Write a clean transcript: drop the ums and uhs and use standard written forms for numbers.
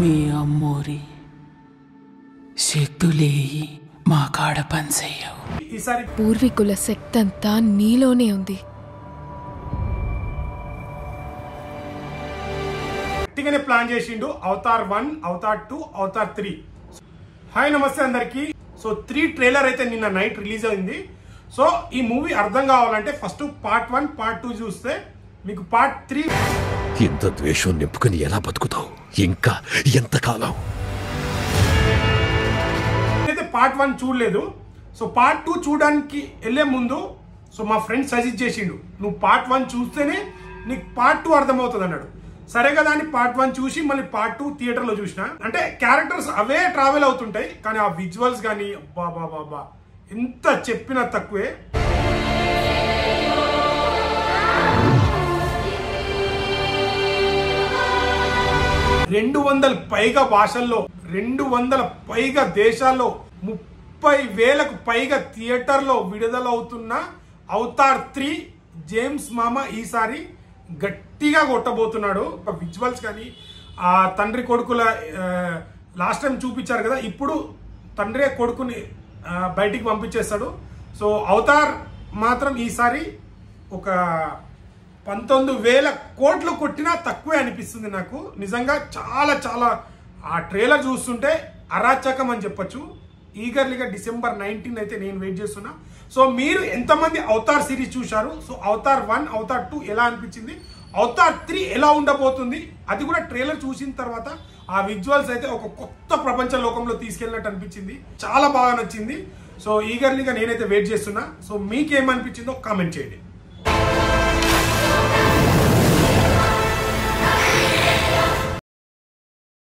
మీ అమ్మోరి శక్తులేయి మా కాడ పనిచేయవు. ఈసారి పూర్వీకుల శక్తి అంతా నీలోనే ఉంది. గట్టిగానే ప్లాన్ చేసిండు. Avatar 1, Avatar 2, Avatar 3. హాయ్ నమస్తే అందరికి. సో 3 ట్రైలర్ అయితే నిన్న నైట్ రిలీజ్ అయింది. సో ఈ మూవీ అర్థం కావాలంటే ఫస్ట్ పార్ట్ 1, పార్ట్ 2 చూస్తే మీకు పార్ట్ 3 ఇంత ద్వేషం నింపుకుని ఎలా బతుకుతావు ఇంకా ఎంతకాలం? అయితే పార్ట్ 1 చూడలేదు. సో పార్ట్ 2 చూడడానికి వెళ్ళే ముందు సో మా ఫ్రెండ్ సజెస్ట్ చేసిండు, నువ్వు పార్ట్ 1 చూస్తేనే నీకు పార్ట్ 2 అర్థమవుతుంది అన్నాడు. సరే కదా అని పార్ట్ 1 చూసి మళ్ళీ పార్ట్ 2 థియేటర్లో చూసిన. అంటే క్యారెక్టర్స్ అవే ట్రావెల్ అవుతుంటాయి కానీ ఆ విజువల్స్ కానీ బాబా ఎంత చెప్పినా తక్కువే. పైగా భాషల్లో 200 పైగా దేశాల్లో 30,000కు పైగా థియేటర్లో విడుదలవుతున్న అవతార్ 3 జేమ్స్ మామ ఈసారి గట్టిగా కొట్టబోతున్నాడు. విజువల్స్ కానీ ఆ తండ్రి కొడుకుల లాస్ట్ టైం చూపించారు కదా, ఇప్పుడు తండ్రి కొడుకుని బయటికి పంపించేస్తాడు. సో అవతార్ మాత్రం ఈసారి ఒక 19,000 కోట్లు కొట్టినా తక్కువే అనిపిస్తుంది నాకు. నిజంగా చాలా చాలా ఆ ట్రైలర్ చూస్తుంటే అరాచకం అని చెప్పొచ్చు. ఈగర్లీగా December 19 అయితే నేను వెయిట్ చేస్తున్నా. సో మీరు ఎంతమంది అవతార్ సిరీస్ చూశారు? సో అవతార్ 1, అవతార్ 2 ఎలా అనిపించింది? అవతార్ 3 ఎలా ఉండబోతుంది? అది కూడా ట్రైలర్ చూసిన తర్వాత ఆ విజువల్స్ అయితే ఒక కొత్త ప్రపంచ లోకంలో తీసుకెళ్ళినట్టు అనిపించింది. చాలా బాగా నచ్చింది. సో ఈగర్లీగా నేనైతే వెయిట్ చేస్తున్నా. సో మీకేమనిపించిందో కామెంట్ చేయండి.